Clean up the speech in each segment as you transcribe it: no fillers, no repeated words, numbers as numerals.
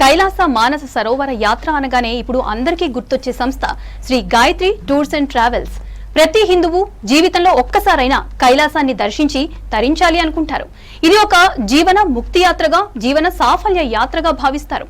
కైలాస మానస సరోవర యాత్ర అనగానే ఇప్పుడు అందరికీ గుర్తొచ్చే సంస్థ Shri Gayatri tours and travels. ప్రతి హిందువు జీవితంలో ఒక్కసారైనా కైలాసాన్ని దర్శించి తరించాలి అనుకుంటారు. ఇది ఒక జీవన ముక్తి యాత్రగా, జీవన సాఫల్య యాత్రగా భావిస్తారు.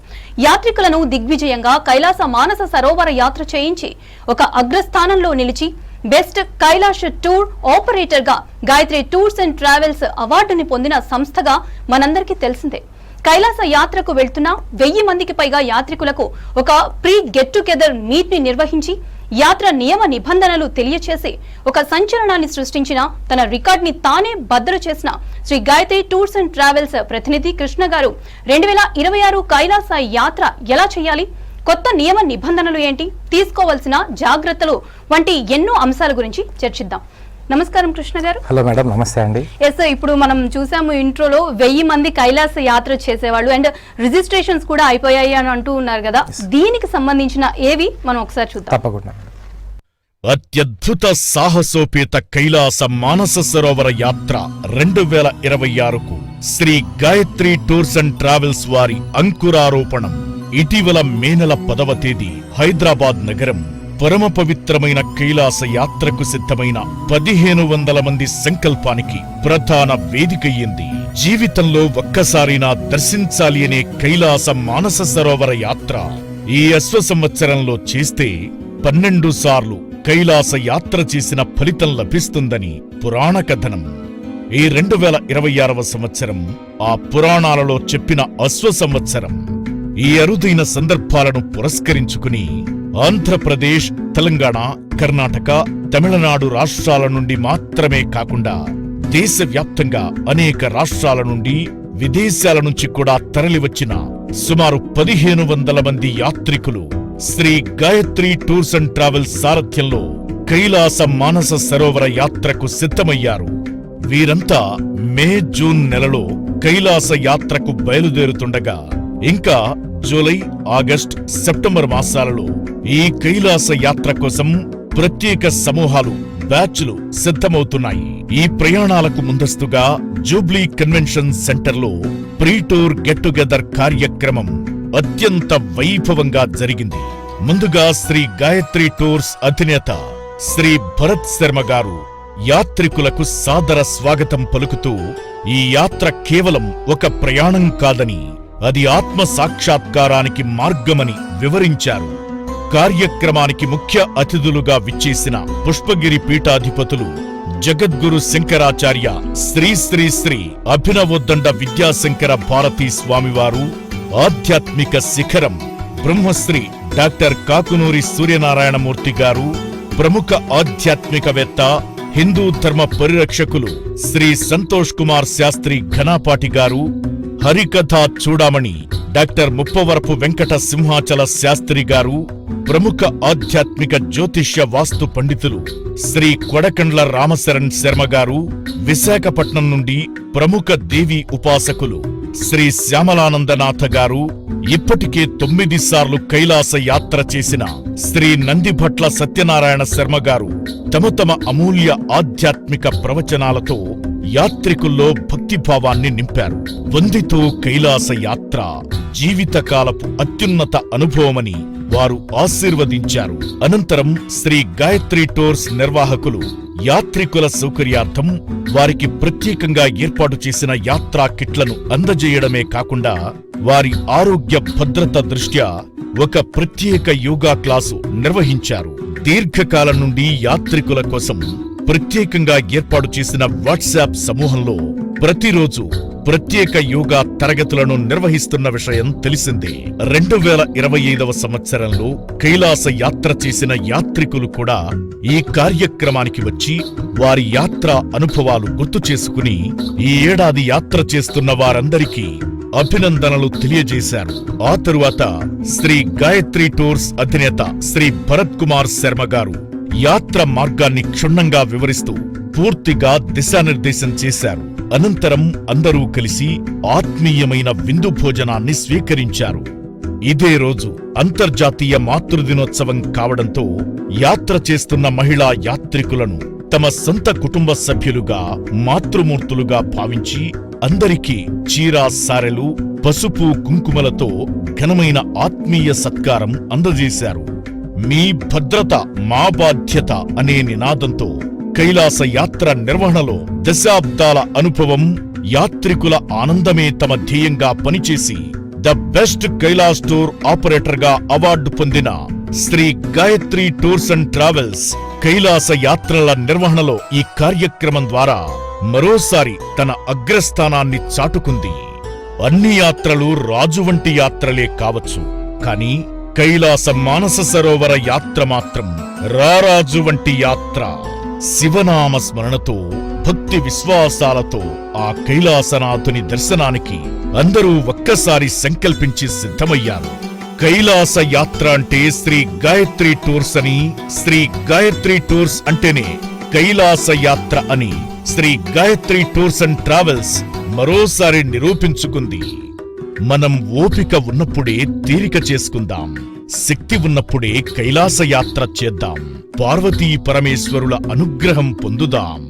యాత్రికులను దిగ్విజయంగా కైలాస మానస సరోవర యాత్ర చేయించి ఒక అగ్రస్థానంలో నిలిచి బెస్ట్ కైలాష్ టూర్ ఆపరేటర్ గా గాయత్రి టూర్స్ అండ్ ట్రావెల్స్ అవార్డుని పొందిన సంస్థగా మనందరికీ తెలిసిందే. కైలాస యాత్రకు వెళ్తున్న 1000 మందికి పైగా యాత్రికులకు ఒక ప్రీ గెట్ టుగెదర్ మీట్ ని నిర్వహించి యాత్ర నియమ నిబంధనలు తెలియచేసి ఒక సంచలనాన్ని సృష్టించిన, తన రికార్డ్ ని తానే బద్దలు చేసిన Shri Gayatri tours and travels ప్రతినిధి కృష్ణ గారు 2026 కైలాస యాత్ర ఎలా చేయాలి, కొత్త నియమ నిబంధనలు ఏంటి, తీసుకోవాల్సిన జాగ్రత్తలు వంటి ఎన్నో అంశాల గురించి చర్చిద్దాం. నమస్కారం కృష్ణ గారు. హలో మేడం, నమస్తే అండి. ఎస్, ఇప్పుడు మనం చూసాము ఇంట్రోలో 1000 మంది కైలాస యాత్ర చేసేవాళ్ళు అండ్ రిజిస్ట్రేషన్స్ కూడా అయిపోయాయి అని అంటూ ఉన్నారు కదా, దీనికి సంబంధించిన ఏవి మనం ఒకసారి చూద్దాం. తప్పకుండా. అత్యద్భుత సాహసోపేత కైలాస మానస సరోవర యాత్ర 2026కు Shri Gayatri tours and travels వారి అంకురారోపణం. ఇటీవల మే నెల 10వ తేదీ హైదరాబాద్ నగరం పరమ పవిత్రమైన కైలాస యాత్రకు సిద్ధమైన 1500 మంది సంకల్పానికి ప్రధాన వేదికయ్యింది. జీవితంలో ఒక్కసారైనా దర్శించాలి అనే కైలాస మానస సరోవర యాత్ర ఈ అశ్వ సంవత్సరంలో చేస్తే 12 సార్లు కైలాస యాత్ర చేసిన ఫలితం లభిస్తుందని పురాణ కథనం. ఈ 2026వ సంవత్సరం ఆ పురాణాలలో చెప్పిన అశ్వ సంవత్సరం. ఈ అరుదైన సందర్భాలను పురస్కరించుకుని ఆంధ్రప్రదేశ్, తెలంగాణ, కర్ణాటక, తమిళనాడు రాష్ట్రాల నుండి మాత్రమే కాకుండా దేశవ్యాప్తంగా అనేక రాష్ట్రాల నుండి, విదేశాల నుంచి కూడా తరలివచ్చిన సుమారు 1500 మంది యాత్రికులు Shri Gayatri tours and travels సారథ్యంలో కైలాస మానస సరోవర యాత్రకు సిద్ధమయ్యారు. వీరంతా మే, జూన్ నెలలో కైలాస యాత్రకు బయలుదేరుతుండగా ఇంకా జూలై, ఆగస్ట్, సెప్టెంబర్ మాసాలలో ఈ కైలాస యాత్ర కోసం ప్రత్యేక సమూహాలు, బ్యాచ్లు సిద్ధమవుతున్నాయి. ఈ ప్రయాణాలకు ముందస్తుగా జూబ్లీ కన్వెన్షన్ సెంటర్లో ప్రీ టూర్ గెట్ టుగెదర్ కార్యక్రమం అత్యంత వైభవంగా జరిగింది. ముందుగా శ్రీ గాయత్రి టూర్స్ అధినేత శ్రీ భరత్ శర్మ గారు యాత్రికులకు సాదర స్వాగతం పలుకుతూ ఈ యాత్ర కేవలం ఒక ప్రయాణం కాదని, అది ఆత్మ సాక్షాత్కారానికి మార్గమని వివరించారు. కార్యక్రమానికి ముఖ్య అతిథులుగా విచ్చేసిన పుష్పగిరి పీఠాధిపతులు జగద్గురు శంకరాచార్య శ్రీ శ్రీ శ్రీ అభినవోద్దండ విద్యాశంకర భారతీ స్వామివారు, ఆధ్యాత్మిక శిఖరం బ్రహ్మశ్రీ డాక్టర్ కాకునూరి సూర్యనారాయణమూర్తి గారు, ప్రముఖ ఆధ్యాత్మికవేత్త, హిందూ ధర్మ పరిరక్షకులు శ్రీ సంతోష్ కుమార్ శాస్త్రి ఘనాపాటి గారు, హరికథా చూడామణి డాక్టర్ ముప్పవరపు వెంకట సింహాచల శాస్త్రి గారు, ప్రముఖ ఆధ్యాత్మిక జ్యోతిష్య వాస్తు పండితులు శ్రీ కొడకండ్ల రామశరణ్ శర్మ గారు, విశాఖపట్నం నుండి ప్రముఖ దేవి ఉపాసకులు శ్రీ శ్యామలానందనాథ గారు, ఇప్పటికే 9 సార్లు కైలాస యాత్ర చేసిన శ్రీ నందిభట్ల సత్యనారాయణ శర్మ గారు తమ అమూల్య ఆధ్యాత్మిక ప్రవచనాలతో యాత్రికుల్లో భక్తిభావాన్ని నింపారు. వందితో కైలాస యాత్ర జీవితకాలపు అత్యున్నత అనుభవమని వారు ఆశీర్వదించారు. అనంతరం శ్రీ గాయత్రి టూర్స్ నిర్వాహకులు యాత్రికుల సౌకర్యార్థం వారికి ప్రత్యేకంగా ఏర్పాటు చేసిన యాత్రా కిట్లను అందజేయడమే కాకుండా వారి ఆరోగ్య భద్రత దృష్ట్యా ఒక ప్రత్యేక యోగా క్లాసు నిర్వహించారు. దీర్ఘకాలం నుండి యాత్రికుల కోసం ప్రత్యేకంగా ఏర్పాటు చేసిన వాట్సాప్ సమూహంలో ప్రతిరోజు ప్రత్యేక యోగా తరగతులను నిర్వహిస్తున్న విషయం తెలిసిందే. 2025వ సంవత్సరంలో కైలాస యాత్ర చేసిన యాత్రికులు కూడా ఈ కార్యక్రమానికి వచ్చి వారి యాత్రా అనుభవాలు గుర్తు చేసుకుని ఈ ఏడాది యాత్ర చేస్తున్న వారందరికీ అభినందనలు తెలియజేశారు. ఆ తరువాత శ్రీ గాయత్రి టూర్స్ అధినేత శ్రీ భరత్ కుమార్ శర్మ గారు యాత్ర మార్గాన్ని క్షుణ్ణంగా వివరిస్తూ పూర్తిగా దిశానిర్దేశం చేశారు. అనంతరం అందరూ కలిసి ఆత్మీయమైన విందు భోజనాన్ని స్వీకరించారు. ఇదే రోజు అంతర్జాతీయ మాతృదినోత్సవం కావడంతో యాత్ర చేస్తున్న మహిళా యాత్రికులను తమ సొంత కుటుంబ సభ్యులుగా, మాతృమూర్తులుగా భావించి అందరికీ చీరా సారెలు, పసుపు కుంకుమలతో ఘనమైన ఆత్మీయ సత్కారం అందజేశారు. మీ భద్రత మా బాధ్యత అనే నినాదంతో కైలాస యాత్ర నిర్వహణలో దశాబ్దాల అనుభవం, యాత్రికుల ఆనందమే తమ ధ్యేయంగా పనిచేసి the best Kailash tour operator గా అవార్డు పొందిన Shri Gayatri tours and travels Kailasa యాత్రల నిర్వహణలో ఈ కార్యక్రమం ద్వారా మరోసారి తన అగ్రస్థానాన్ని చాటుకుంది. అన్ని యాత్రలు రాజు వంటి యాత్రలే కావచ్చు, కానీ కైలాస మానస సరోవర యాత్ర మాత్రం రారాజు వంటి యాత్ర. శివనామ స్మరణతో, భక్తి విశ్వాసాలతో ఆ కైలాసనాథుని దర్శనానికి అందరూ ఒక్కసారి సంకల్పించి సిద్ధమయ్యారు. కైలాస యాత్ర అంటే శ్రీ గాయత్రి టూర్స్ అని, శ్రీ గాయత్రి టూర్స్ అంటేనే కైలాస యాత్ర అని Shri Gayatri tours and travels మరోసారి నిరూపించుకుంది. మనం ఓపిక ఉన్నప్పుడే తీరిక చేసుకుందాం, శక్తి ఉన్నప్పుడే కైలాస యాత్ర చేద్దాం, పార్వతీ పరమేశ్వరుల అనుగ్రహం పొందుదాం.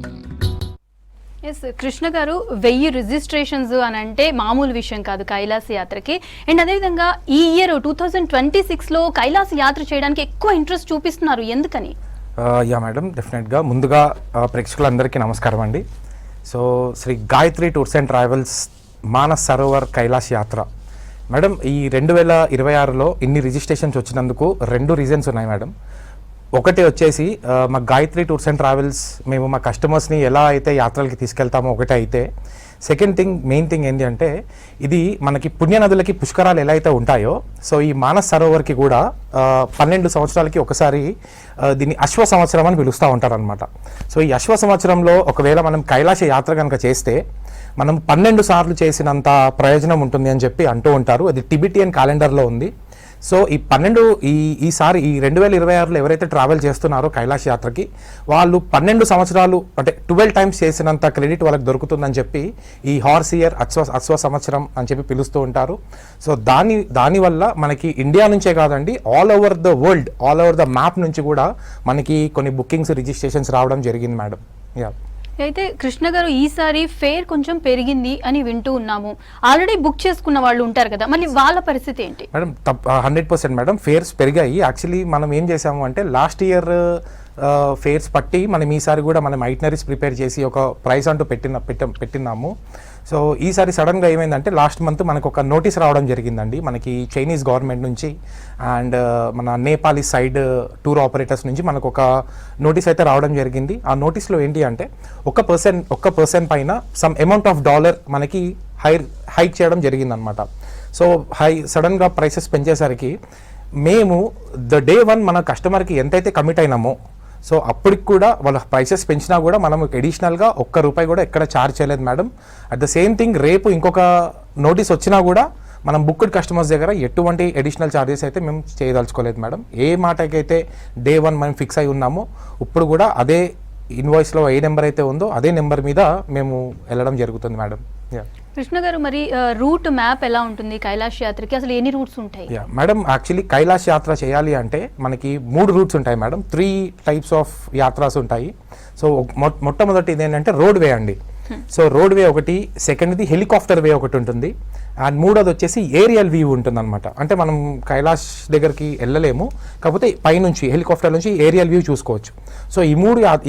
ఎస్ కృష్ణ గారు, 1000 రిజిస్ట్రేషన్స్ అని అంటే మామూలు విషయం కాదు కైలాస యాత్రకి. అండ్ అదేవిధంగా ఈ ఇయర్ 2026లో కైలాస యాత్ర చేయడానికి ఎక్కువ ఇంట్రెస్ట్ చూపిస్తున్నారు, ఎందుకని? యా మేడం, డెఫినెట్గా ముందుగా ప్రేక్షకులందరికీ నమస్కారం అండి. So Shri Gayatri tours and travels Manas Sarovar Kailash యాత్ర మేడం, ఈ 2026లో ఇన్ని రిజిస్ట్రేషన్స్ వచ్చినందుకు 2 రీజన్స్ ఉన్నాయి మేడం. ఒకటి వచ్చేసి మా గాయత్రి టూర్స్ అండ్ ట్రావెల్స్ మేము మా కస్టమర్స్ని ఎలా అయితే యాత్రలకి తీసుకెళ్తామో ఒకటి అయితే, సెకండ్ థింగ్, మెయిన్ థింగ్ ఏంటి అంటే ఇది మనకి పుణ్యనదులకి పుష్కరాలు ఎలా అయితే ఉంటాయో, సో ఈ మానస్ సరోవర్కి కూడా 12 సంవత్సరాలకి ఒకసారి దీన్ని అశ్వ సంవత్సరం అని పిలుస్తూ ఉంటారనమాట. సో ఈ అశ్వ సంవత్సరంలో ఒకవేళ మనం కైలాస యాత్ర కనుక చేస్తే మనం 12 సార్లు చేసినంత ప్రయోజనం ఉంటుంది అని చెప్పి అంటూ ఉంటారు. అది టిబిటియన్ క్యాలెండర్లో ఉంది. సో ఈ 12 ఈసారి ఈ 2026లో ఎవరైతే ట్రావెల్ చేస్తున్నారో కైలాస యాత్రకి, వాళ్ళు 12 సంవత్సరాలు అంటే 12 టైమ్స్ చేసినంత క్రెడిట్ వాళ్ళకి దొరుకుతుందని చెప్పి ఈ హార్స్ ఇయర్ అశ్వ సంవత్సరం అని చెప్పి పిలుస్తూ ఉంటారు. సో దానివల్ల మనకి ఇండియా నుంచే కాదండి, all over the world, all over the map నుంచి కూడా మనకి కొన్ని బుకింగ్స్, రిజిస్ట్రేషన్స్ రావడం జరిగింది మేడం. యా, అయితే కృష్ణ గారు, ఈసారి ఫేర్ కొంచెం పెరిగింది అని వింటూ ఉన్నాము. ఆల్రెడీ బుక్ చేసుకున్న వాళ్ళు ఉంటారు కదా, మళ్ళీ వాళ్ళ పరిస్థితి ఏంటి? మేడం 100% మేడం, ఫేర్స్ పెరిగాయి. యాక్చువల్లీ మనం ఏం చేసాము అంటే లాస్ట్ ఇయర్ ఫేర్స్ పట్టి మనం ఈసారి కూడా మనం ఐటనరీస్ ప్రిపేర్ చేసి ఒక ప్రైస్ అంటూ పెట్టినాము. సో ఈసారి సడన్గా ఏమైందంటే లాస్ట్ మంత్ మనకు ఒక నోటీస్ రావడం జరిగిందండి, మనకి చైనీస్ గవర్నమెంట్ నుంచి అండ్ మన నేపాలీ సైడ్ టూర్ ఆపరేటర్స్ నుంచి మనకు ఒక నోటీస్ అయితే రావడం జరిగింది. ఆ నోటీస్లో ఏంటి అంటే ఒక్క పర్సన్ పైన సమ్ అమౌంట్ ఆఫ్ డాలర్ మనకి హైక్ చేయడం జరిగిందనమాట. సో సడన్గా ప్రైసెస్ పెంచేసరికి మేము డే 1 మన కస్టమర్కి ఎంతైతే కమిట్ అయినామో, సో అప్పటికి కూడా వాళ్ళ ప్రైసెస్ పెంచినా కూడా మనం అడిషనల్గా ₹1 కూడా ఎక్కడ ఛార్జ్ చేయలేదు madam. At the same thing, రేపు ఇంకొక నోటీస్ వచ్చినా కూడా మనం బుక్డ్ కస్టమర్స్ దగ్గర ఎటువంటి అడిషనల్ ఛార్జెస్ అయితే మేము చేయదలుచుకోలేదు మేడం. ఏ మాటకైతే డే 1 మనం ఫిక్స్ అయి ఉన్నామో ఇప్పుడు కూడా అదే ఇన్వాయిస్లో ఏ నెంబర్ అయితే ఉందో అదే నెంబర్ మీద మేము వెళ్ళడం జరుగుతుంది మేడం. కృష్ణ గారు, మరి రూట్ మ్యాప్ ఎలా ఉంటుంది కైలాస యాత్రకి? అసలు ఎన్ని రూట్స్ ఉంటాయి? మేడం, యాక్చువల్లీ కైలాస యాత్ర చేయాలి అంటే మనకి 3 రూట్స్ ఉంటాయి మేడం. 3 టైప్స్ ఆఫ్ యాత్రాస్ ఉంటాయి. సో మొట్టమొదటి ఏంటంటే రోడ్ వే అండి. సో రోడ్ వే ఒకటి, సెకండ్ది హెలికాప్టర్ వే ఒకటి ఉంటుంది, అండ్ మూడోది వచ్చేసి ఏరియల్ వ్యూ ఉంటుంది అనమాట. అంటే మనం కైలాష్ దగ్గరికి వెళ్ళలేము, కాకపోతే పైనుంచి హెలికాప్టర్ నుంచి ఏరియల్ వ్యూ చూసుకోవచ్చు. సో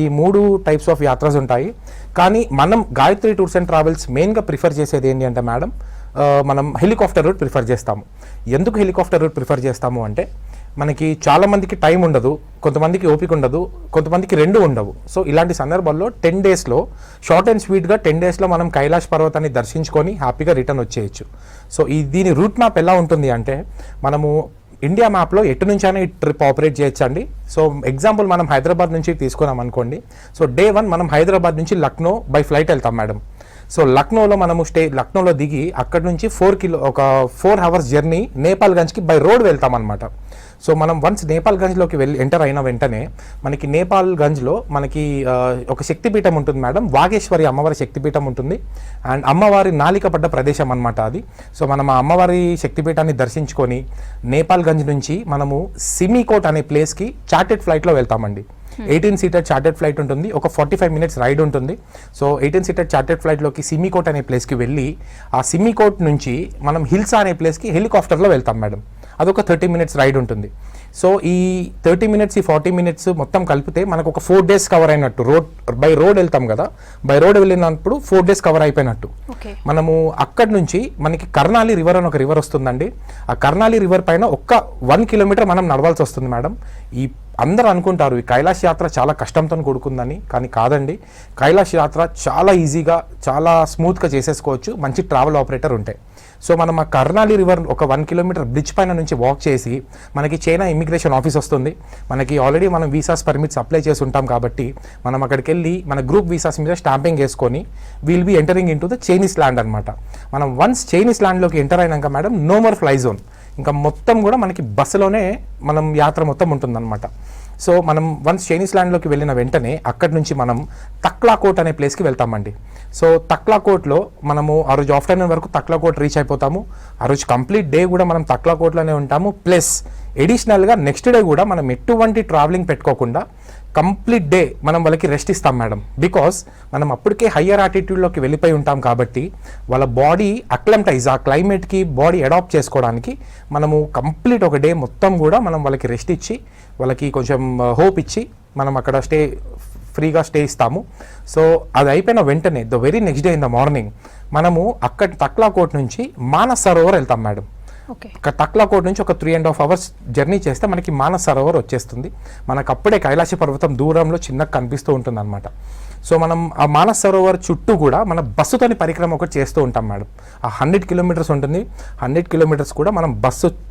ఈ మూడు టైప్స్ ఆఫ్ యాత్రస్ ఉంటాయి. కానీ మనం గాయత్రి టూర్స్ అండ్ ట్రావెల్స్ మెయిన్గా ప్రిఫర్ చేసేది ఏంటి అంటే మేడం, మనం హెలికాప్టర్ రూట్ ప్రిఫర్ చేస్తాము. ఎందుకు హెలికాప్టర్ రూట్ ప్రిఫర్ చేస్తాము అంటే మనకి చాలామందికి టైం ఉండదు, కొంతమందికి ఓపిక ఉండదు, కొంతమందికి 2 ఉండవు. సో ఇలాంటి సందర్భాల్లో 10 డేస్లో షార్ట్ అండ్ స్వీట్గా 10 డేస్లో మనం కైలాష్ పర్వతాన్ని దర్శించుకొని హ్యాపీగా రిటర్న్ వచ్చేయచ్చు. సో దీని రూట్ మ్యాప్ ఎలా ఉంటుంది అంటే మనము ఇండియా మ్యాప్లో ఎటు నుంచైనా ఈ ట్రిప్ ఆపరేట్ చేయొచ్చండి. సో ఎగ్జాంపుల్ మనం హైదరాబాద్ నుంచి తీసుకున్నాం అనుకోండి. సో డే 1 మనం హైదరాబాద్ నుంచి లక్నో బై ఫ్లైట్ వెళ్తాం మేడం. సో లక్నోలో మనము లక్నోలో దిగి అక్కడ నుంచి 4 అవర్స్ జర్నీ నేపాల్గంజ్కి బై రోడ్ వెళ్తాం అనమాట. సో మనం వన్స్ నేపాల్గంజ్లోకి ఎంటర్ అయిన వెంటనే మనకి నేపాల్గంజ్లో మనకి ఒక శక్తిపీఠం ఉంటుంది మేడం, వాగేశ్వరి అమ్మవారి శక్తిపీఠం ఉంటుంది. అండ్ అమ్మవారి నాలిక పడ్డ ప్రదేశం అనమాట అది. సో మనం ఆ అమ్మవారి శక్తిపీఠాన్ని దర్శించుకొని నేపాల్గంజ్ నుంచి మనము సిమికోట్ అనే ప్లేస్కి చార్టెడ్ ఫ్లైట్లో వెళ్తామండి. 18 సీటర్ చార్టెడ్ ఫ్లైట్ ఉంటుంది, ఒక 45 minutes రైడ్ ఉంటుంది. సో 18 సీటర్ చార్టెడ్ ఫ్లైట్లోకి సిమికోట్ అనే ప్లేస్కి వెళ్ళి ఆ సిమికోట్ నుంచి మనం హిల్సా అనే ప్లేస్కి హెలికాప్టర్లో వెళ్తాం మేడం. అదొక 30 minutes రైడ్ ఉంటుంది. సో ఈ 30 minutes ఈ 40 minutes మొత్తం కలిపితే మనకు ఒక 4 days కవర్ అయినట్టు. బై రోడ్ వెళ్తాం కదా, బై రోడ్ వెళ్ళినప్పుడు 4 days కవర్ అయిపోయినట్టు. మనము అక్కడి నుంచి మనకి కర్నాలి రివర్ అని ఒక రివర్ వస్తుందండి. ఆ కర్నాలి రివర్ పైన ఒక్క 1 kilometer మనం నడవాల్సి వస్తుంది మేడం. ఈ అందరూ అనుకుంటారు ఈ కైలాష్ యాత్ర చాలా కష్టంతో కూడుకుందని, కానీ కాదండి. కైలాష్ యాత్ర చాలా ఈజీగా చాలా స్మూత్గా చేసేసుకోవచ్చు, మంచి ట్రావెల్ ఆపరేటర్ ఉంటాయి. సో మనం ఆ కర్నాలి రివర్ ఒక 1 kilometer బ్రిడ్జ్ పైన నుంచి వాక్ చేసి మనకి చైనా ఇమిగ్రేషన్ ఆఫీస్ వస్తుంది. మనకి ఆల్రెడీ మనం వీసాస్ పర్మిట్స్ అప్లై చేసి ఉంటాం కాబట్టి మనం అక్కడికి వెళ్ళి మన గ్రూప్ వీసాస్ మీద స్టాంపింగ్ వేసుకొని will be entering into the Chinese land అనమాట. మనం వన్స్ చైనీస్ ల్యాండ్లోకి ఎంటర్ అయినాక madam no more fly zone, ఇంకా మొత్తం కూడా మనకి బస్సులోనే మనం యాత్ర మొత్తం ఉంటుందన్నమాట. సో మనం వన్స్ చైనీస్ ల్యాండ్లోకి వెళ్ళిన వెంటనే అక్కడి నుంచి మనం తక్లాకోట్ అనే ప్లేస్కి వెళ్తామండి. సో తక్లాకోట్లో మనము ఆ రోజు ఆఫ్టర్నూన్ వరకు తక్లాకోట్ రీచ్ అయిపోతాము. ఆ రోజు కంప్లీట్ డే కూడా మనం తక్లాకోట్లోనే ఉంటాము. ప్లస్ ఎడిషనల్గా నెక్స్ట్ డే కూడా మనం ఎటువంటి ట్రావెలింగ్ పెట్టుకోకుండా కంప్లీట్ డే మనం వాళ్ళకి రెస్ట్ ఇస్తాం మేడం. బికాస్ మనం అప్పటికే హయ్యర్ ఆటిట్యూడ్లోకి వెళ్ళిపోయి ఉంటాం కాబట్టి వాళ్ళ బాడీ అక్లమ్టైజ్ ఆ క్లైమేట్కి బాడీ అడాప్ట్ చేసుకోవడానికి మనము కంప్లీట్ ఒక డే మొత్తం కూడా మనం వాళ్ళకి రెస్ట్ ఇచ్చి వాళ్ళకి కొంచెం హోప్ ఇచ్చి మనం అక్కడ ఫ్రీగా స్టే ఇస్తాము. సో అది అయిపోయిన వెంటనే the very next day in the morning మనము అక్కడ తక్లాకోట్ నుంచి మానస్ సరోవర్ వెళ్తాం మేడం. తక్లాకోట్ నుంచి ఒక 3.5 hours జర్నీ చేస్తే మనకి మానస్ సరోవర్ వచ్చేస్తుంది. మనకు అప్పుడే కైలాస పర్వతం దూరంలో చిన్నగా కనిపిస్తూ ఉంటుంది అనమాట. సో మనం ఆ మానస్ సరోవర్ చుట్టూ కూడా మన బస్సుతోని పరిక్రమ ఒకటి చేస్తూ ఉంటాం మేడం. ఆ 100 kilometers ఉంటుంది. 100 kilometers కూడా మనం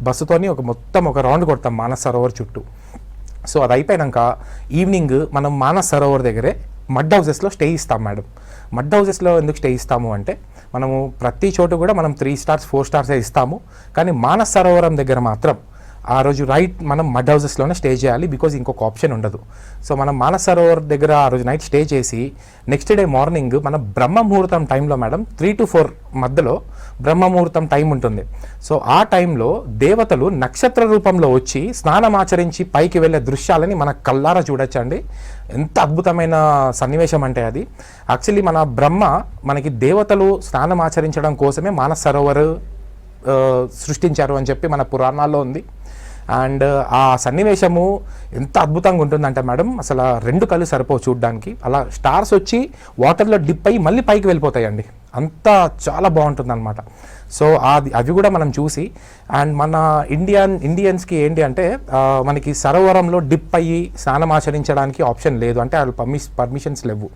బస్సుతోని మొత్తం ఒక రౌండ్ కొడతాం మానస్ సరోవర్ చుట్టూ. సో అది అయిపోయాక ఈవినింగ్ మనం మానస్ సరోవర్ దగ్గరే మడ్ హౌసెస్లో స్టే ఇస్తాం మేడం. మడ్ హౌసెస్లో ఎందుకు స్టే ఇస్తాము అంటే మనము ప్రతి చోటు కూడా మనం 3 stars 4 stars ఇస్తాము, కానీ మానస్ సరోవరం దగ్గర మాత్రం ఆ రోజు మనం మడ్ హౌసెస్లోనే స్టే చేయాలి. బికాజ్ ఇంకొక ఆప్షన్ ఉండదు. సో మనం మానస్ సరోవర్ దగ్గర ఆ రోజు నైట్ స్టే చేసి నెక్స్ట్ డే మార్నింగ్ మన బ్రహ్మ ముహూర్తం టైంలో మేడం 3 to 4 మధ్యలో బ్రహ్మ ముహూర్తం టైం ఉంటుంది. సో ఆ టైంలో దేవతలు నక్షత్ర రూపంలో వచ్చి స్నానం ఆచరించి పైకి వెళ్ళే దృశ్యాలని మన కళ్ళారా చూడొచ్చండి. ఎంత అద్భుతమైన సన్నివేశం అంటే అది. యాక్చువల్లీ మన బ్రహ్మ మనకి దేవతలు స్నానం ఆచరించడం కోసమే మానస్ సరోవర్ సృష్టించారు అని చెప్పి మన పురాణాల్లో ఉంది. అండ్ ఆ సన్నివేశము ఎంత అద్భుతంగా ఉంటుందంటే మేడం అసలు 2 కళ్ళు సరిపోవు చూడడానికి. అలా స్టార్స్ వచ్చి వాటర్లో డిప్ అయ్యి మళ్ళీ పైకి వెళ్ళిపోతాయండి. అంతా చాలా బాగుంటుంది అనమాట. సో అవి కూడా మనం చూసి అండ్ మన ఇండియన్స్కి ఏంటి అంటే మనకి సరోవరంలో డిప్ అయ్యి స్నానం ఆచరించడానికి ఆప్షన్ లేదు, అంటే వాళ్ళు పర్మిషన్స్ లేవు.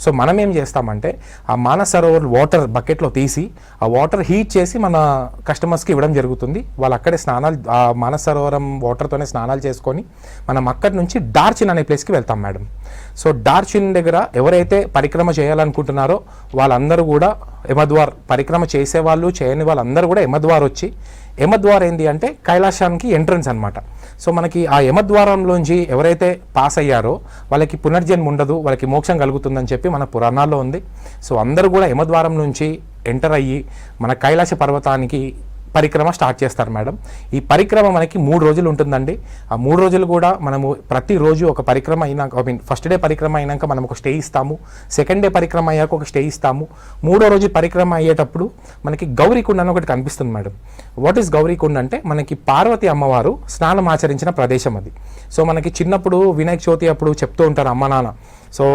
సో మనం ఏం చేస్తామంటే ఆ మానస్ సరోవర్ వాటర్ బకెట్లో తీసి ఆ వాటర్ హీట్ చేసి మన కస్టమర్స్కి ఇవ్వడం జరుగుతుంది. వాళ్ళు అక్కడే స్నానాలు ఆ మానస్ సరోవరం వాటర్తోనే స్నానాలు చేసుకొని మనం అక్కడి నుంచి డార్చిన్ అనే ప్లేస్కి వెళ్తాం మేడం. సో డార్చిన్ దగ్గర ఎవరైతే పరిక్రమ చేయాలనుకుంటున్నారో వాళ్ళందరూ కూడా యమద్వార్ పరిక్రమ చేసేవాళ్ళు చేయని వాళ్ళందరూ కూడా యమద్వార్ వచ్చి, యమద్వార్ ఏంటి అంటే కైలాసానికి ఎంట్రన్స్ అనమాట. సో మనకి ఆ యమద్వారంలోంచి ఎవరైతే పాస్ అయ్యారో వాళ్ళకి పునర్జన్మ ఉండదు, వాళ్ళకి మోక్షం కలుగుతుందని చెప్పి మన పురాణాల్లో ఉంది. సో అందరూ కూడా యమద్వారం నుంచి ఎంటర్ అయ్యి మన కైలాస పర్వతానికి పరిక్రమ స్టార్ట్ చేస్తారు మేడం. ఈ పరిక్రమ మనకి 3 రోజులు ఉంటుందండి. ఆ 3 రోజులు కూడా మనము ప్రతిరోజు ఒక పరిక్రమ అయినాక ఫస్ట్ డే పరిక్రమ అయినాక మనం ఒక స్టే ఇస్తాము, సెకండ్ డే పరిక్రమ అయ్యాక ఒక స్టే ఇస్తాము, 3వ రోజు పరిక్రమ అయ్యేటప్పుడు మనకి గౌరీకుండ అని ఒకటి కనిపిస్తుంది మేడం. వాట్ ఈస్ గౌరీకుండ అంటే మనకి పార్వతి అమ్మవారు స్నానం ఆచరించిన ప్రదేశం అది. సో మనకి చిన్నప్పుడు వినాయక చవితి అప్పుడు చెప్తూ ఉంటారు అమ్మ నాన్న, సో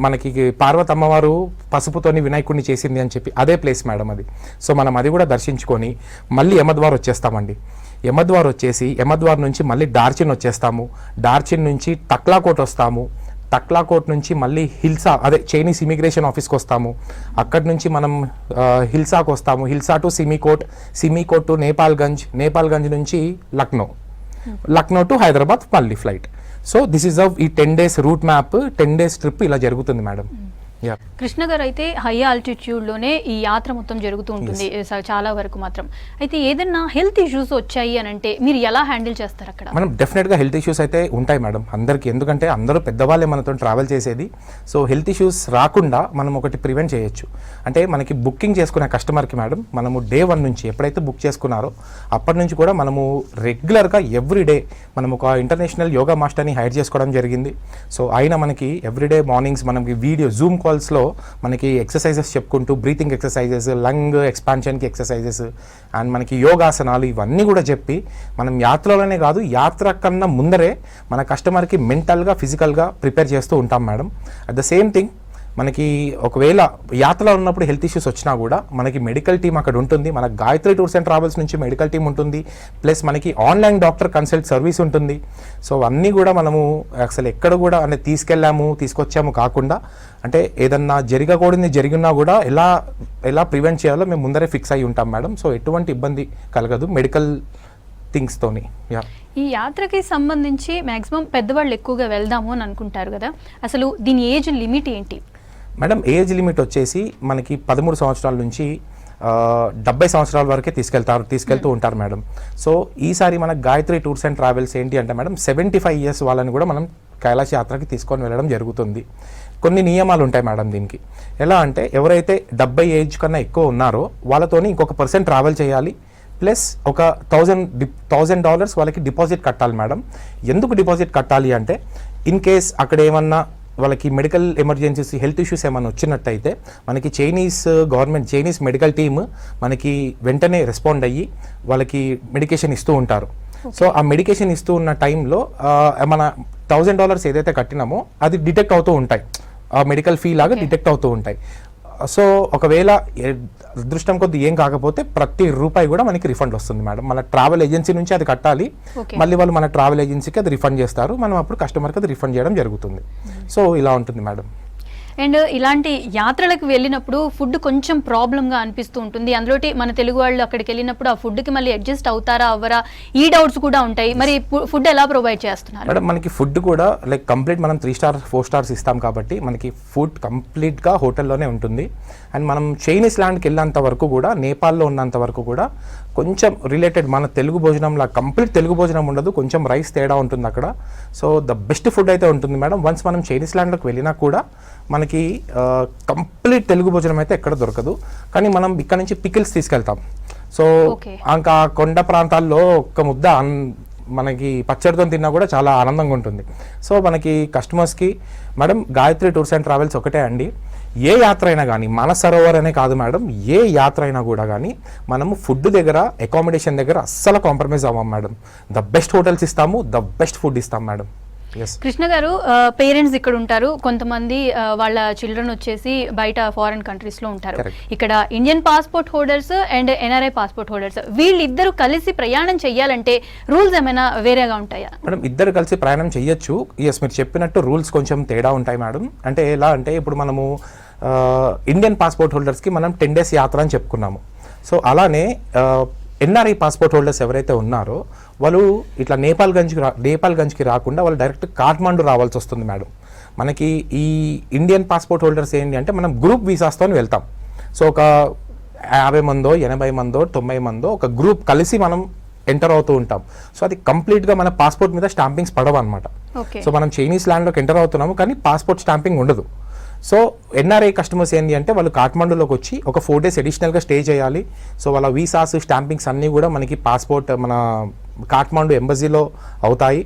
మనకి పార్వతి అమ్మవారు పసుపుతోని వినాయకుడిని చేసింది అని చెప్పి అదే ప్లేస్ మేడం అది. సో మనం అది కూడా దర్శించుకొని మళ్ళీ యమద్వార్ వచ్చేస్తామండి. యమద్వార్ వచ్చేసి యమద్వార్ నుంచి మళ్ళీ డార్చిన్ వచ్చేస్తాము, డార్చిన్ నుంచి తక్లాకోట్ వస్తాము, తక్లాకోట్ నుంచి మళ్ళీ హిల్సా అదే చైనీస్ ఇమిగ్రేషన్ ఆఫీస్కి వస్తాము, అక్కడి నుంచి మనం హిల్సాకు వస్తాము, హిల్సా టు సిమికోట్, సిమికోట్ టు నేపాల్గంజ్ నుంచి లక్నో టు హైదరాబాద్ మళ్ళీ ఫ్లైట్. సో దిస్ ఈజ్ ఈ 10 days route map, 10 days trip ఇలా జరుగుతుంది మేడం. యా కృష్ణ గారు అయితే హై ఆల్టిట్యూడ్ లోనే ఈ యాత్ర మొత్తం జరుగుతూ ఉంటుంది చాలా వరకు మాత్రం. అయితే ఏదైనా హెల్త్ ఇష్యూస్ వచ్చాయి అని అంటే మీరు ఎలా హ్యాండిల్ చేస్తారు అక్కడ? మనం డెఫినెట్గా హెల్త్ ఇష్యూస్ అయితే ఉంటాయి మేడం అందరికీ, ఎందుకంటే అందరూ పెద్దవాళ్ళే మనతో ట్రావెల్ చేసేది. సో హెల్త్ ఇష్యూస్ రాకుండా మనం ఒకటి ప్రివెంట్ చేయొచ్చు. అంటే మనకి బుకింగ్ చేసుకునే కస్టమర్కి మేడం మనము డే 1 నుంచి ఎప్పుడైతే బుక్ చేసుకున్నారో అప్పటి నుంచి కూడా మనము రెగ్యులర్గా ఎవ్రీడే మనం ఒక ఇంటర్నేషనల్ యోగా మాస్టర్ని హైర్ చేసుకోవడం జరిగింది. సో ఆయన మనకి ఎవ్రీడే మార్నింగ్స్ మనకి వీడియో జూమ్ కాల్స్లో మనకి ఎక్సర్సైజెస్ చెప్పుకుంటూ బ్రీతింగ్ ఎక్సర్సైజెస్, లంగ్ ఎక్స్పాన్షన్కి ఎక్సర్సైజెస్ అండ్ మనకి యోగాసనాలు ఇవన్నీ కూడా చెప్పి మనం యాత్రలోనే కాదు యాత్ర కన్నా ముందరే మన కస్టమర్కి మెంటల్గా ఫిజికల్గా ప్రిపేర్ చేస్తూ ఉంటాం madam. At the same thing మనకి ఒకవేళ యాత్రలో ఉన్నప్పుడు హెల్త్ ఇష్యూస్ వచ్చినా కూడా మనకి మెడికల్ టీం అక్కడ ఉంటుంది. మన గాయత్రి టూర్స్ అండ్ ట్రావెల్స్ నుంచి మెడికల్ టీం ఉంటుంది, ప్లస్ మనకి ఆన్లైన్ డాక్టర్ కన్సల్ట్ సర్వీస్ ఉంటుంది. సో అన్నీ కూడా మనము అసలు ఎక్కడ కూడా అంటే తీసుకొచ్చాము కాకుండా అంటే ఏదన్నా జరిగినా కూడా ఎలా ప్రివెంట్ చేయాలో మేము ముందరే ఫిక్స్ అయ్యి ఉంటాం మేడం. సో ఎటువంటి ఇబ్బంది కలగదు మెడికల్ థింగ్స్తోని. ఈ యాత్రకి సంబంధించి మ్యాక్సిమం పెద్దవాళ్ళు ఎక్కువగా వెళ్దాము అని అనుకుంటారు కదా, అసలు దీని ఏజ్ లిమిట్ ఏంటి మేడం? ఏజ్ లిమిట్ వచ్చేసి మనకి 13 సంవత్సరాల నుంచి 70 సంవత్సరాల వరకే తీసుకెళ్తూ ఉంటారు మేడం. సో ఈసారి మన గాయత్రి టూర్స్ అండ్ ట్రావెల్స్ ఏంటి అంటే మేడం 75 ఇయర్స్ వాళ్ళని కూడా మనం కైలాస యాత్రకి తీసుకొని వెళ్ళడం జరుగుతుంది. కొన్ని నియమాలు ఉంటాయి మేడం దీనికి. ఎలా అంటే ఎవరైతే 70 ఏజ్ కన్నా ఎక్కువ ఉన్నారో వాళ్ళతోని ఇంకొక పర్సన్ ట్రావెల్ చేయాలి, ప్లస్ ఒక $1,000 వాళ్ళకి డిపాజిట్ కట్టాలి మేడం. ఎందుకు డిపాజిట్ కట్టాలి అంటే ఇన్ కేస్ అక్కడ ఏమన్నా వాళ్ళకి మెడికల్ ఎమర్జెన్సీస్ హెల్త్ ఇష్యూస్ ఏమైనా వచ్చినట్టయితే మనకి చైనీస్ మెడికల్ టీమ్ మనకి వెంటనే రెస్పాండ్ అయ్యి వాళ్ళకి మెడికేషన్ ఇస్తూ ఉంటారు. సో ఆ మెడికేషన్ ఇస్తూ ఉన్న టైంలో మన $1,000 ఏదైతే కట్టినామో అది డిటెక్ట్ అవుతూ ఉంటాయి, ఆ మెడికల్ ఫీ లాగా డిటెక్ట్ అవుతూ ఉంటాయి. సో ఒకవేళ అదృష్టం కొద్ది ఏం కాకపోతే ప్రతి రూపాయి కూడా మనకి రిఫండ్ వస్తుంది మేడం. మన ట్రావెల్ ఏజెన్సీ నుంచి అది కట్టాలి, మళ్ళీ వాళ్ళు మన ట్రావెల్ ఏజెన్సీకి అది రిఫండ్ చేస్తారు, మనం అప్పుడు కస్టమర్కి అది రిఫండ్ చేయడం జరుగుతుంది. సో ఇలా ఉంటుంది మేడం. అండ్ ఇలాంటి యాత్రలకు వెళ్ళినప్పుడు ఫుడ్ కొంచెం ప్రాబ్లంగా అనిపిస్తూ ఉంటుంది. అందులోటి మన తెలుగు వాళ్ళు అక్కడికి వెళ్ళినప్పుడు ఆ ఫుడ్కి మళ్ళీ అడ్జస్ట్ అవుతారా అవ్వరా ఈ డౌట్స్ కూడా ఉంటాయి. మరి ఫుడ్ ఎలా ప్రొవైడ్ చేస్తున్నారు మేడం? మనకి ఫుడ్ కూడా లైక్ కంప్లీట్ మనం 3 స్టార్ 4 స్టార్స్ ఇస్తాం కాబట్టి మనకి ఫుడ్ కంప్లీట్గా హోటల్లోనే ఉంటుంది. అండ్ మనం చైనీస్ ల్యాండ్కి వెళ్ళేంత వరకు కూడా, నేపాల్లో ఉన్నంత వరకు కూడా కొంచెం రిలేటెడ్ మన తెలుగు భోజనంలా కంప్లీట్ తెలుగు భోజనం ఉండదు, కొంచెం రైస్ తేడా ఉంటుంది అక్కడ. సో ద బెస్ట్ ఫుడ్ అయితే ఉంటుంది మేడం. వన్స్ మనం చైనీస్ ల్యాండ్లోకి వెళ్ళినా కూడా మనకి కంప్లీట్ తెలుగు భోజనం అయితే ఎక్కడ దొరకదు. కానీ మనం ఇక్కడ నుంచి పికిల్స్ తీసుకెళ్తాం. సో ఇంకా కొండ ప్రాంతాల్లో ఒక్క ముద్ద మనకి పచ్చడితో తిన్నా కూడా చాలా ఆనందంగా ఉంటుంది. సో మనకి కస్టమర్స్కి madam Gayatri tours and travels ఒకటే అండి, ఏ యాత్ర అయినా కానీ మన సరోవర్ అనే కాదు మేడం, ఏ యాత్ర అయినా కూడా కానీ మనము ఫుడ్ దగ్గర అకామిడేషన్ దగ్గర అస్సలు కాంప్రమైజ్ అవ్వం మేడం. ద బెస్ట్ హోటల్స్ ఇస్తాము, ద బెస్ట్ ఫుడ్ ఇస్తాం మేడం. కృష్ణ గారు, పేరెంట్స్ ఇక్కడ ఉంటారు, కొంతమంది వాళ్ళ చిల్డ్రన్ వచ్చేసి బయట ఫారెన్ కంట్రీస్ లో ఉంటారు. ఇక్కడ Indian passport holders and NRI passport holders వీళ్ళిద్దరు కలిసి ప్రయాణం చేయాలంటే రూల్స్ ఏమైనా వేరేగా ఉంటాయా మేడం? ఇద్దరు కలిసి ప్రయాణం చేయొచ్చు. ఎస్, మీరు చెప్పినట్టు రూల్స్ కొంచెం తేడా ఉంటాయి మేడం. అంటే ఎలా అంటే ఇప్పుడు మనము ఇండియన్ పాస్పోర్ట్ హోల్డర్స్కి మనం 10 days యాత్ర అని చెప్పుకున్నాము. సో అలానే ఎన్ఆర్ఐ పాస్పోర్ట్ హోల్డర్స్ ఎవరైతే ఉన్నారో వాళ్ళు ఇట్లా నేపాల్గంజ్కి రాకుండా వాళ్ళు డైరెక్ట్ కాఠ్మండు రావాల్సి వస్తుంది మేడం. మనకి ఈ ఇండియన్ పాస్పోర్ట్ హోల్డర్స్ ఏంటి అంటే మనం గ్రూప్ వీసాస్తో వెళ్తాం. సో ఒక 50 మందో 80 మందో 90 మందో ఒక గ్రూప్ కలిసి మనం ఎంటర్ అవుతూ ఉంటాం. సో అది కంప్లీట్గా మన పాస్పోర్ట్ మీద స్టాంపింగ్స్ పడవు అనమాట. సో మనం చైనీస్ ల్యాండ్లోకి ఎంటర్ అవుతున్నాము కానీ పాస్పోర్ట్ స్టాంపింగ్ ఉండదు. సో ఎన్ఆర్ఐ కస్టమర్స్ ఏంటి అంటే వాళ్ళు కాఠ్మండూలోకి వచ్చి ఒక 4 days అడిషనల్గా స్టే చేయాలి. సో వాళ్ళ వీసాస్ స్టాంపింగ్స్ అన్నీ కూడా మనకి పాస్పోర్ట్ మన కాఠ్మండు ఎంబసీలో అవుతాయి.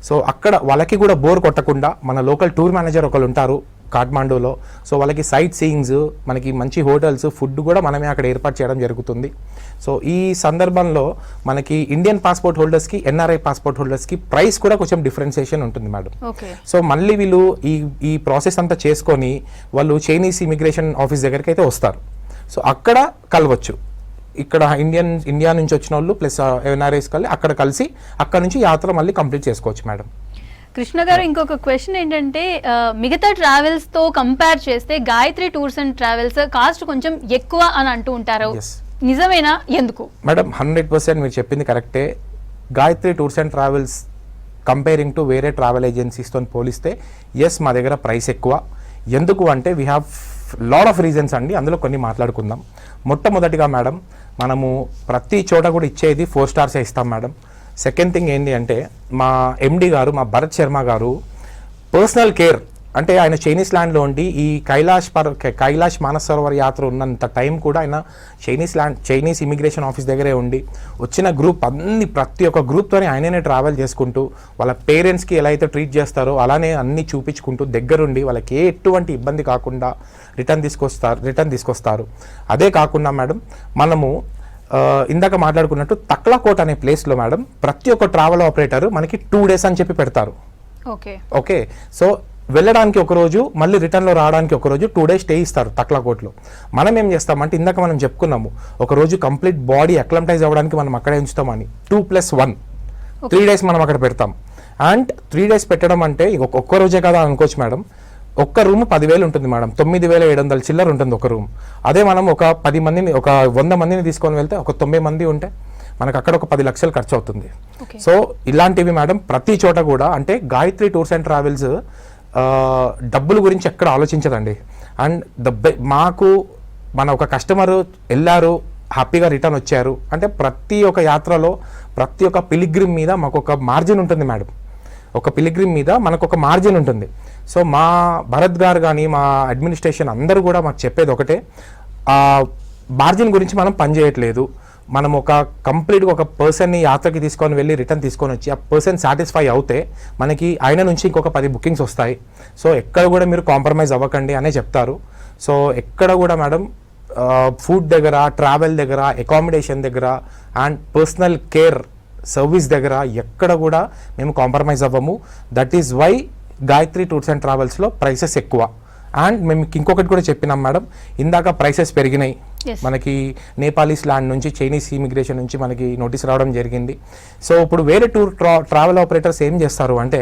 సో అక్కడ వాళ్ళకి కూడా బోర్ కొట్టకుండా మన లోకల్ టూర్ మేనేజర్ ఒకళ్ళు ఉంటారు కాఠ్మండూలో. సో వాళ్ళకి సైట్ సీయింగ్స్, మనకి మంచి హోటల్స్, ఫుడ్ కూడా మనమే అక్కడ ఏర్పాటు చేయడం జరుగుతుంది. సో ఈ సందర్భంలో మనకి ఇండియన్ పాస్పోర్ట్ హోల్డర్స్కి ఎన్ఆర్ఐ పాస్పోర్ట్ హోల్డర్స్కి ప్రైస్ కూడా కొంచెం డిఫరెన్షియేషన్ ఉంటుంది మేడం. సో మళ్ళీ వీళ్ళు ఈ ప్రాసెస్ అంతా చేసుకొని వాళ్ళు చైనీస్ ఇమిగ్రేషన్ ఆఫీస్ దగ్గరికి అయితే వస్తారు. సో అక్కడ కలవచ్చు. ఇక్కడ ఇండియా నుంచి వచ్చిన వాళ్ళు ప్లస్ ఎన్ఆర్ఐస్ అక్కడ కలిసి అక్కడ నుంచి యాత్ర మళ్ళీ కంప్లీట్ చేసుకోవచ్చు మేడం. కృష్ణ గారు, ఇంకొక క్వశ్చన్ ఏంటంటే మిగతా ట్రావెల్స్ తో కంపేర్ చేస్తే Gayatri tours and travels cost కొంచెం ఎక్కువ అని అంటూ ఉంటారు, నిజమేనా? ఎందుకు మేడం? 100% మీరు చెప్పింది కరెక్టే. Gayatri tours and travels comparing to వేరే ట్రావెల్ ఏజెన్సీస్తో పోలిస్తే ఎస్ మా దగ్గర ప్రైస్ ఎక్కువ. ఎందుకు అంటే we have lot of reasons అండి, అందులో కొన్ని మాట్లాడుకుందాం. మొట్టమొదటిగా మేడం, మనము ప్రతి చోట కూడా ఇచ్చేది 4 స్టార్సే ఇస్తాం మేడం. సెకండ్ థింగ్ ఏంటి అంటే మా ఎండి గారు, మా భరత్ శర్మ గారు పర్సనల్ కేర్, అంటే ఆయన చైనీస్ ల్యాండ్లో ఉండి ఈ కైలాష్ మానస్ సరోవర్ యాత్ర ఉన్నంత టైం కూడా ఆయన చైనీస్ ఇమిగ్రేషన్ ఆఫీస్ దగ్గరే ఉండి వచ్చిన గ్రూప్ ప్రతి ఒక్క గ్రూప్తోనే ఆయననే ట్రావెల్ చేసుకుంటూ వాళ్ళ పేరెంట్స్కి ఎలా అయితే ట్రీట్ చేస్తారో అలానే అన్నీ చూపించుకుంటూ దగ్గరుండి వాళ్ళకి ఎటువంటి ఇబ్బంది కాకుండా రిటర్న్ తీసుకొస్తారు. అదే కాకుండా మేడం, మనము ఇందాక మాట్లాడుకున్నట్టు తక్లాకోట్ అనే ప్లేస్లో మేడం ప్రతి ఒక్క ట్రావెల్ ఆపరేటర్ మనకి 2 days అని చెప్పి పెడతారు. ఓకే, సో వెళ్ళడానికి ఒక రోజు, మళ్ళీ రిటర్న్లో రావడానికి ఒక రోజు, 2 days స్టే ఇస్తారు తక్లాకోట్లో. మనం ఏం చేస్తామంటే ఇందాక మనం చెప్పుకున్నాము, ఒక రోజు కంప్లీట్ బాడీ అక్లమటైజ్ అవ్వడానికి మనం అక్కడే ఉంచుతామని 2+1 3 days మనం అక్కడ పెడతాం. అండ్ 3 days పెట్టడం అంటే ఒక్క రోజే కదా అనుకోవచ్చు మేడం. ఒక్క రూమ్ 10,000 ఉంటుంది మేడం, 9,700 చిల్లర ఉంటుంది ఒక రూమ్. అదే మనం ఒక 100 మందిని తీసుకొని వెళ్తే ఒక 90 మంది ఉంటే మనకు అక్కడ ఒక 10 లక్షలు ఖర్చు అవుతుంది. సో ఇలాంటివి మేడం ప్రతి చోట కూడా, అంటే గాయత్రి టూర్స్ అండ్ ట్రావెల్స్ డబ్బుల గురించి ఎక్కడ ఆలోచించదండి. అండ్ మాకు మన ఒక కస్టమర్ వెళ్ళారు, హ్యాపీగా రిటర్న్ వచ్చారు అంటే ప్రతి ఒక్క యాత్రలో ప్రతి ఒక్క పిలిగ్రిమ్ మీద మాకు ఒక మార్జిన్ ఉంటుంది మేడం. ఒక పిలిగ్రిమ్ మీద మనకు ఒక మార్జిన్ ఉంటుంది. సో మా భరత్ గారు కానీ మా అడ్మినిస్ట్రేషన్ అందరూ కూడా మాకు చెప్పేది ఒకటే, ఆ మార్జిన్ గురించి మనం పనిచేయట్లేదు. మనం ఒక కంప్లీట్గా ఒక పర్సన్ని యాత్రకి తీసుకొని వెళ్ళి రిటర్న్ తీసుకొని వచ్చి ఆ పర్సన్ సాటిస్ఫై అవుతే మనకి ఆయన నుంచి ఇంకొక 10 బుకింగ్స్ వస్తాయి. సో ఎక్కడ కూడా మీరు కాంప్రమైజ్ అవ్వకండి అనే చెప్తారు. సో ఎక్కడ కూడా మేడం ఫుడ్ దగ్గర, ట్రావెల్ దగ్గర, అకామిడేషన్ దగ్గర అండ్ పర్సనల్ కేర్ సర్వీస్ దగ్గర ఎక్కడ కూడా మేము కాంప్రమైజ్ అవ్వము. That is why Gayatri tours and ట్రావెల్స్లో ప్రైసెస్ ఎక్కువ. అండ్ మేము ఇంకొకటి కూడా చెప్పినాం మేడం, ఇందాక ప్రైసెస్ పెరిగినాయి. మనకి నేపాలీస్ ల్యాండ్ నుంచి, చైనీస్ ఇమిగ్రేషన్ నుంచి మనకి నోటీస్ రావడం జరిగింది. సో ఇప్పుడు వేరే ట్రావెల్ ఆపరేటర్స్ ఏం చేస్తారు అంటే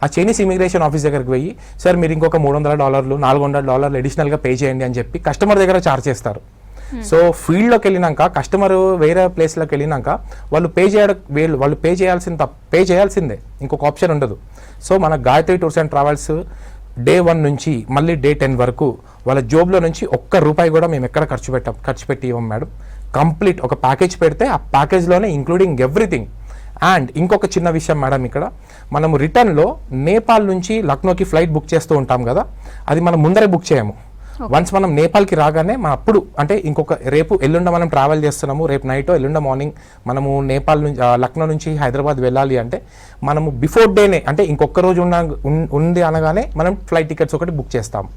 ఆ చైనీస్ ఇమిగ్రేషన్ ఆఫీస్ దగ్గరికి పోయి, సార్ మీరు ఇంకొక $300 $400 అడిషనల్గా పే చేయండి అని చెప్పి కస్టమర్ దగ్గర ఛార్జ్ చేస్తారు. సో ఫీల్డ్లోకి వెళ్ళినాక, కస్టమర్ వేరే ప్లేస్లోకి వెళ్ళినాక వాళ్ళు పే చేయాల్సిందే, ఇంకొక ఆప్షన్ ఉండదు. సో మన Gayatri tours and travels Day 1 నుంచి మళ్ళీ Day 10 వరకు వాళ్ళ జోబ్లో నుంచి ₹1 కూడా మేము ఎక్కడ ఖర్చు పెట్టి ఇవ్వం మేడం. కంప్లీట్ ఒక ప్యాకేజ్ పెడితే ఆ ప్యాకేజ్లోనే ఇంక్లూడింగ్ ఎవ్రీథింగ్. అండ్ ఇంకొక చిన్న విషయం మేడం, ఇక్కడ మనము రిటర్న్లో నేపాల్ నుంచి లక్నోకి ఫ్లైట్ బుక్ చేస్తూ ఉంటాం కదా, అది మనం ముందరే బుక్ చేయము. వన్స్ మనం నేపాల్కి రాగానే మనం అప్పుడు, అంటే రేపు ఎల్లుండ మనం ట్రావెల్ చేస్తున్నాము, రేపు నైట్ ఎల్లుండ మార్నింగ్ మనము నేపాల్ నుంచి లక్నో నుంచి హైదరాబాద్ వెళ్ళాలి అంటే మనము బిఫోర్ డేనే, అంటే ఇంకొక రోజు ఉంది అనగానే మనం ఫ్లైట్ టికెట్స్ ఒకటి బుక్ చేస్తాం.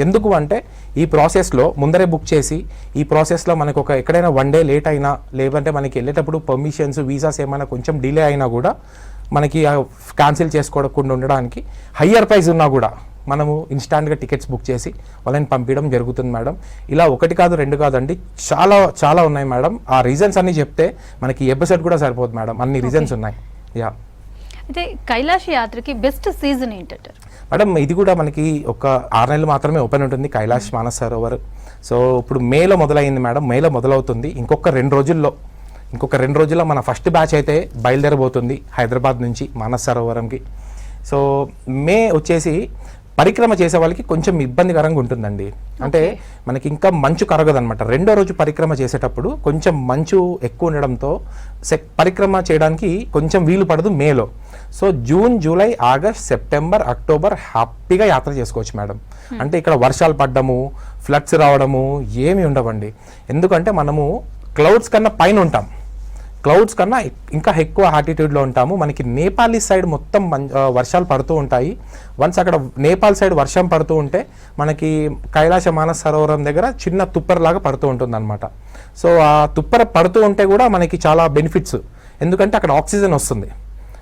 ఎందుకు అంటే ఈ ప్రాసెస్లో ముందరే బుక్ చేసి ఈ ప్రాసెస్లో మనకు ఎక్కడైనా 1 day లేట్ అయినా, లేదంటే మనకి వెళ్ళేటప్పుడు పర్మిషన్స్, వీసాస్ ఏమైనా కొంచెం డిలే అయినా కూడా మనకి క్యాన్సిల్ చేసుకోకుండా ఉండడానికి హయ్యర్ ప్రైస్ ఉన్నా కూడా మనము ఇన్స్టాంట్గా టికెట్స్ బుక్ చేసి వాళ్ళని పంపించడం జరుగుతుంది మేడం. ఇలా 1 కాదు 2 కాదండి, చాలా చాలా ఉన్నాయి మేడం. ఆ రీజన్స్ అన్ని చెప్తే మనకి ఎపిసోడ్ కూడా సరిపోదు మేడం, అన్ని రీజన్స్ ఉన్నాయి. యా, అయితే కైలాష్ యాత్రకి బెస్ట్ సీజన్ ఏంటంటారు మేడం? ఇది కూడా మనకి ఒక 6 నెలలు మాత్రమే ఓపెన్ ఉంటుంది కైలాష్ మానస్ సరోవర్. సో ఇప్పుడు మేలో మొదలైంది మేడం, మేలో మొదలవుతుంది. ఇంకొక 2 రోజుల్లో మన ఫస్ట్ బ్యాచ్ అయితే బయలుదేరబోతుంది హైదరాబాద్ నుంచి మానస్ సరోవరంకి. సో మే వచ్చేసి పరిక్రమ చేసే వాళ్ళకి కొంచెం ఇబ్బందికరంగా ఉంటుందండి. అంటే మనకి ఇంకా మంచు కరగదనమాట. 2వ రోజు పరిక్రమ చేసేటప్పుడు కొంచెం మంచు ఎక్కువ ఉండడంతో పరిక్రమ చేయడానికి కొంచెం వీలు పడదు మేలో. So June, July, August, September, October హ్యాపీగా యాత్ర చేసుకోవచ్చు మేడం. అంటే ఇక్కడ వర్షాలు పడ్డము, ఫ్లడ్స్ రావడము ఏమి ఉండవండి. ఎందుకంటే మనము క్లౌడ్స్ కన్నా పైన ఉంటాం, క్లౌడ్స్ కన్నా ఇంకా ఎక్కువ ఆల్టిట్యూడ్లో ఉంటాము. మనకి నేపాలీ సైడ్ మొత్తం వర్షాలు పడుతూ ఉంటాయి. వన్స్ అక్కడ నేపాల్ సైడ్ వర్షం పడుతూ ఉంటే మనకి కైలాస మానస్ సరోవరం దగ్గర చిన్న తుప్పరలాగా పడుతూ ఉంటుంది అనమాట. సో ఆ తుప్పర పడుతూ ఉంటే కూడా మనకి చాలా బెనిఫిట్స్, ఎందుకంటే అక్కడ ఆక్సిజన్ వస్తుంది.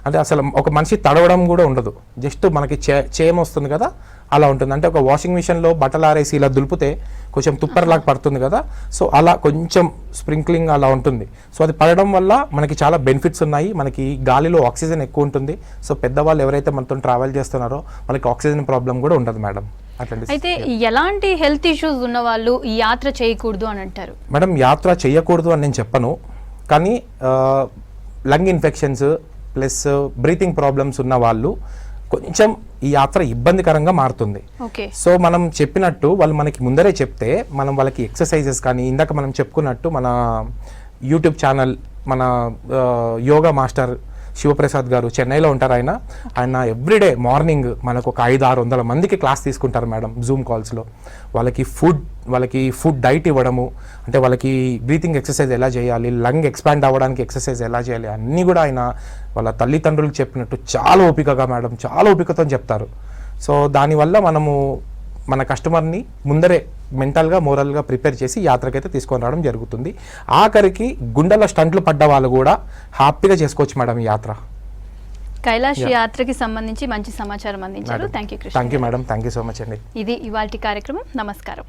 అంటే అసలు ఒక మనిషి తడవడం కూడా ఉండదు, జస్ట్ మనకి చేమ వస్తుంది కదా, అలా ఉంటుంది. అంటే ఒక వాషింగ్ మిషన్లో బట్టలు ఆరేసి ఇలా దులిపితే కొంచెం తుప్పరలాగా పడుతుంది కదా, సో అలా కొంచెం స్ప్రింక్లింగ్ అలా ఉంటుంది. సో అది పడడం వల్ల మనకి చాలా బెనిఫిట్స్ ఉన్నాయి. మనకి గాలిలో ఆక్సిజన్ ఎక్కువ ఉంటుంది. సో పెద్దవాళ్ళు ఎవరైతే మనతో ట్రావెల్ చేస్తున్నారో వాళ్ళకి ఆక్సిజన్ ప్రాబ్లం కూడా ఉండదు మేడం. అయితే ఎలాంటి హెల్త్ ఇష్యూస్ ఉన్న వాళ్ళు ఈ యాత్ర చేయకూడదు అని అంటారు మేడం? యాత్ర చేయకూడదు అని నేను చెప్పను, కానీ lung infections plus breathing problems ఉన్న వాళ్ళు కొంచెం ఈ యాత్ర ఇబ్బందికరంగా మారుతుంది. ఓకే. సో మనం చెప్పినట్టు వాళ్ళు మనకి ముందరే చెప్తే మనం వాళ్ళకి ఎక్సర్సైజెస్ కానీ ఇందాక మనం చెప్పుకున్నట్టు మన యూట్యూబ్ ఛానల్ మన యోగా మాస్టర్ శివప్రసాద్ గారు చెన్నైలో ఉంటారు. ఆయన ఎవ్రీడే మార్నింగ్ మనకు ఒక 500-600 మందికి క్లాస్ తీసుకుంటారు మేడం జూమ్ కాల్స్లో. వాళ్ళకి ఫుడ్ డైట్ ఇవ్వడము, అంటే వాళ్ళకి బ్రీతింగ్ ఎక్సర్సైజ్ ఎలా చేయాలి, లంగ్ ఎక్స్పాండ్ అవ్వడానికి ఎక్సర్సైజ్ ఎలా చేయాలి అన్నీ కూడా ఆయన వాళ్ళ తల్లిదండ్రులకు చెప్పినట్టు చాలా ఓపికగా మేడం చాలా ఓపికతో చెప్తారు. సో దానివల్ల మనము మన కస్టమర్ని ముందరే మెంటల్గా మోరల్గా ప్రిపేర్ చేసి యాత్రకైతే తీసుకొని రావడం జరుగుతుంది. ఆఖరికి గుండెల స్టంట్లు పడ్డ వాళ్ళు కూడా హ్యాపీగా చేసుకోవచ్చు మేడం ఈ యాత్ర. కైలాష్ యాత్రకి సంబంధించి మంచి సమాచారం అందించారు. Thank you Krishna. Thank you madam, thank you so much అండి. ఇది ఇవాల్టి కార్యక్రమం. నమస్కారం.